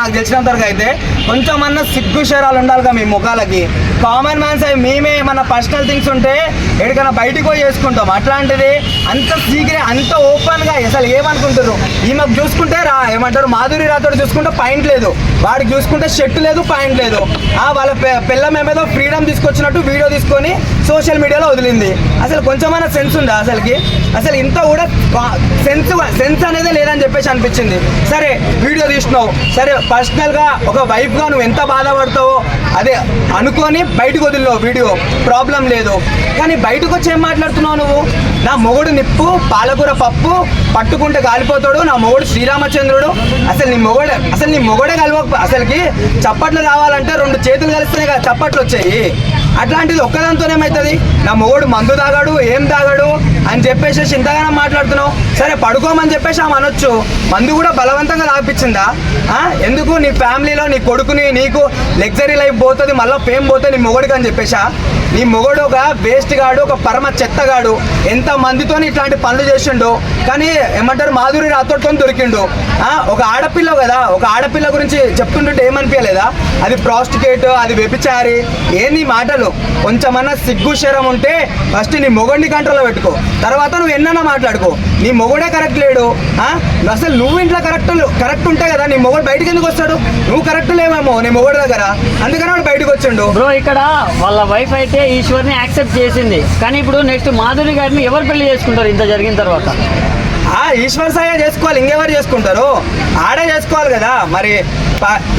నాకు తెలిసినంత వరకు అయితే కొంచెమన్నా సిగ్గు శరాలు ఉండాలిగా మీ ముఖాలకి. కామన్ మ్యాన్స్ అవి మేమే మన పర్సనల్ థింగ్స్ ఉంటే ఎక్కడికైనా బయటికి పోయి చేసుకుంటాం. అట్లాంటిది అంత సీక్రెట్ అంత ఓపెన్గా అసలు ఏమనుకుంటారు? ఈమెకు చూసుకుంటే ఏమంటారు మాధురి రాథోడ్ చూసుకుంటే పాయింట్ లేదు, వాడికి చూసుకుంటే షర్ట్ లేదు పాయింట్ లేదు. వాళ్ళ పిల్లం ఏమేదో ఫ్రీడమ్ తీసుకొచ్చినట్టు వీడియో తీసుకొని సోషల్ మీడియాలో వదిలింది. అసలు కొంచెమైనా సెన్స్ ఉందా అసలుకి? అసలు ఇంత కూడా సెన్స్ అనేది లేదని చెప్పేసి అనిపించింది. సరే వీడియో తీసినావు, సరే పర్సనల్గా ఒక వైఫ్గా నువ్వు ఎంత బాధపడతావో అదే అనుకొని బయటకు వదిలినావు వీడియో, ప్రాబ్లం లేదు. కానీ బయటకు వచ్చి ఏం మాట్లాడుతున్నావు నువ్వు? నా మొగుడు నిప్పు పాలకూర పప్పు పట్టుకుంటే కాలిపోతాడు, నా మొగుడు శ్రీరామచంద్రుడు. అసలు నీ మొగుడే కలవక అసలుకి చప్పట్లు రావాలంటే 2 చేతులు కలిస్తేనే కదా చప్పట్లు వచ్చాయి. అట్లాంటిది ఒక్కదాంతోనేమవుతుంది? నా మొగుడు మందు తాగాడు ఏం తాగాడు అని చెప్పేసి ఇంతగానో మాట్లాడుతున్నావు. సరే పడుకోమని చెప్పేసి ఆమె అనొచ్చు, మందు కూడా బలవంతంగా తాగిపించిందా? ఎందుకు నీ ఫ్యామిలీలో నీ కొడుకుని నీకు లగ్జరీ లైఫ్ పోతుంది, మళ్ళీ ఫేమ్ పోతుంది నీ మొగుడికి అని చెప్పేసా? నీ మొగుడు ఒక వేస్ట్ గాడు, ఒక పరమ చెత్తగాడు, ఎంత మందితో ఇట్లాంటి పనులు చేసిండు. కానీ ఏమంటారు మాధురి రాథోడ్తో దొరికిండు. ఒక ఆడపిల్ల కదా, ఒక ఆడపిల్ల గురించి చెప్తుంటుంటే ఏమనిపించలేదా? అది ప్రాస్టిట్యూట్, అది వ్యభిచారి. ఏంది మాటలు? కొంచెమన్నా సిగ్గు శరం ఉంటే ఫస్ట్ నీ మొగుడిని కంట్రోల్లో పెట్టుకో, తర్వాత నువ్వు ఎన్నన్నా మాట్లాడుకో. నీ మొగుడే కరెక్ట్ లేడు, అసలు నువ్వు ఇంట్లో కరెక్ట్ ఉంటే కదా నీ మొగుడు బయటకు ఎందుకు వస్తాడు? నువ్వు కరెక్ట్ లేవేమో నీ మొగుడు దగ్గర, అందుకని వాడు బయటకు వచ్చిండు. బ్రో ఇక్కడ వాళ్ళ వైఫ్ అయితే ఈశ్వర్ని యాక్సెప్ట్ చేసింది, కానీ ఇప్పుడు నెక్స్ట్ మాధురి గారిని ఎవరు పెళ్లి చేసుకుంటారు ఇంత జరిగిన తర్వాత? ఈశ్వర్ సాయి చేసుకోవాలి, ఇంకెవరు చేసుకుంటారు? ఆడే చేసుకోవాలి కదా. మరి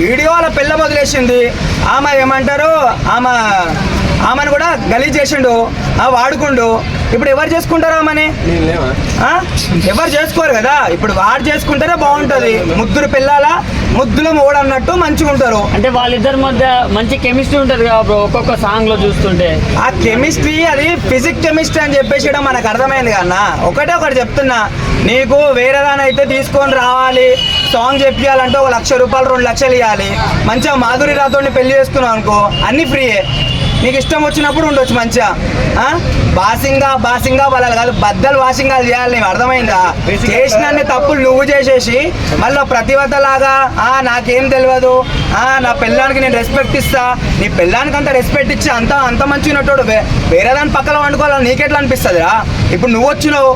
వీడియో వాళ్ళ పిల్ల వదిలేసింది, ఆమె ఏమంటారు ఆమెను కూడా గలీజ్ చేసిండు, వాడుకుండు. ఇప్పుడు ఎవరు చేసుకుంటారు ఆమెని? ఎవరు చేసుకోరు కదా. ఇప్పుడు వాడు చేసుకుంటేనే బాగుంటుంది. ముద్దులు పిల్లల ముద్దులు మొగుడు అన్నట్టు మంచిగా ఉంటారు. అంటే వాళ్ళిద్దరి మధ్య మంచి కెమిస్ట్రీ ఉంటుంది కదా బ్రో, ఒక్కొక్క సాంగ్ లో చూస్తుంటే. ఆ కెమిస్ట్రీ అది ఫిజిక్స్ కెమిస్ట్రీ అని చెప్పేసి మనకు అర్థమైంది కన్నా. ఒకటి చెప్తున్నా, నీకు వేరేదానైతే తీసుకొని రావాలి, సాంగ్ చెప్పాలంటే 1 లక్ష రూపాయలు 2 లక్షలు ఇవ్వాలి. మంచిగా మాధురి రాథోడ్ని పెళ్లి చేసుకున్నావు అనుకో, అన్ని ఫ్రీయే. నీకు ఇష్టం వచ్చినప్పుడు ఉండొచ్చు మంచిగా. బాసింగా వాళ్ళ కాదు, బద్దలు వాసింగాలు చేయాలి. నీకు అర్థమైందా? చేసిన తప్పులు నువ్వు చేసేసి మళ్ళీ ప్రతివతలాగా నాకేం తెలియదు, నా పిల్లానికి నేను రెస్పెక్ట్ ఇస్తా, నీ పిల్లానికి అంత రెస్పెక్ట్ ఇచ్చి అంత మంచిగా ఉన్నట్టు వేరే దాని పక్కన వండుకోవాలని నీకెట్లా అనిపిస్తుందిరా? ఇప్పుడు నువ్వు వచ్చినావు,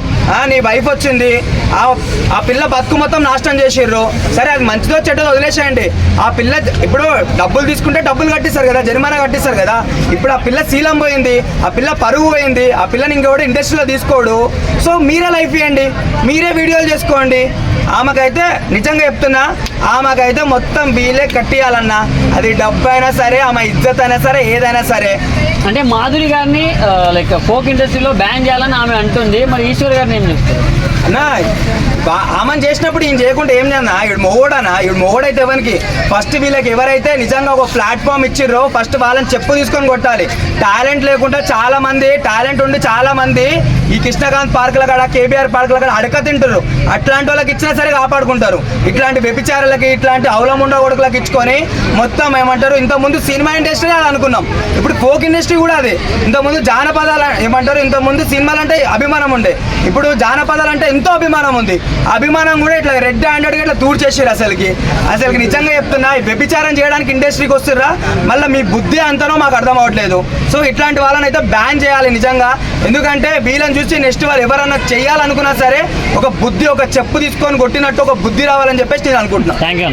నీ వైఫ్ వచ్చింది, ఆ పిల్ల బతుకు మొత్తం నాశనం చేసిర్రు. సరే అది మంచిదో చెడ్డదో వదిలేసేయండి. ఆ పిల్ల ఇప్పుడు డబ్బులు తీసుకుంటే డబ్బులు కట్టిస్తారు కదా, జరిమానా కట్టిస్తారు కదా. ఇప్పుడు ఆ పిల్ల శీలం పోయింది, ఆ పిల్ల పరుగు పోయింది, ఆ పిల్లని ఇంకెవడు ఇండస్ట్రీలో తీసుకోడు. సో మీరే లైఫ్ ఇవ్వండి, మీరే వీడియోలు చేసుకోండి. ఆమెకైతే నిజంగా చెప్తున్నా, ఆమెకైతే మొత్తం వీలే కట్టియాలన్నా, అది డబ్బు అయినా సరే, ఆమె ఇజ్జత్ అయినా సరే, ఏదైనా సరే. అంటే మాధురి గారిని లైక్ ఫోక్ ఇండస్ట్రీలో బ్యాన్ చేయాలని ఆమె అంటుంది, మరి ఈశ్వర్ గారిని ఏం చెప్తారు అన్నా? ఆమెను చేసినప్పుడు ఈయన చేయకుండా ఏం చేన్నా? ఇప్పుడు మొగోడైతే ఎవరికి ఫస్ట్ వీళ్ళకి ఎవరైతే నిజంగా ఒక ప్లాట్ఫామ్ ఇచ్చిర్రో ఫస్ట్ వాళ్ళని చెప్పు తీసుకొని కొట్టాలి. టాలెంట్ లేకుండా చాలా మంది, టాలెంట్ ఉండి చాలా మంది ఈ కృష్ణకాంత్ పార్కుల కాడ, కేబీఆర్ పార్కుల కాడ అడక తింటారు. అట్లాంటి వాళ్ళకి ఇచ్చినా సరే కాపాడుకుంటారు. ఇట్లాంటి వ్యభిచారులకి, ఇట్లాంటి అవలముండ కొడుకులకు ఇచ్చుకొని మొత్తం ఏమంటారు, ఇంతకుముందు సినిమా ఇండస్ట్రీ అది అనుకున్నాం, ఇప్పుడు ఫోక్ ఇండస్ట్రీ కూడా అది. ఇంతకుముందు జానపదాలు ఏమంటారు, ఇంతకుముందు సినిమాలు అంటే అభిమానం ఉండే, ఇప్పుడు జానపదాలు అంటే ఎంతో అభిమానం ఉంది. అభిమానం కూడా ఇట్లా రెడ్ హ్యాండెడ్గా ఇట్లా తూడ్చేసారు. అసలుకి నిజంగా చెప్తున్నా, వ్యభిచారం చేయడానికి ఇండస్ట్రీకి వస్తుర్రా, మళ్ళీ మీ బుద్ధి అంతనో మాకు అర్థం అవ్వట్లేదు. సో ఇట్లాంటి వాళ్ళని అయితే బ్యాన్ చేయాలి నిజంగా. ఎందుకంటే వీళ్ళని చూసి నెక్స్ట్ వాళ్ళు ఎవరన్నా చేయాలనుకున్నా సరే ఒక చెప్పు తీసుకొని కొట్టినట్టు ఒక బుద్ధి రావాలని చెప్పేసి నేను అనుకుంటున్నాను. Thank you.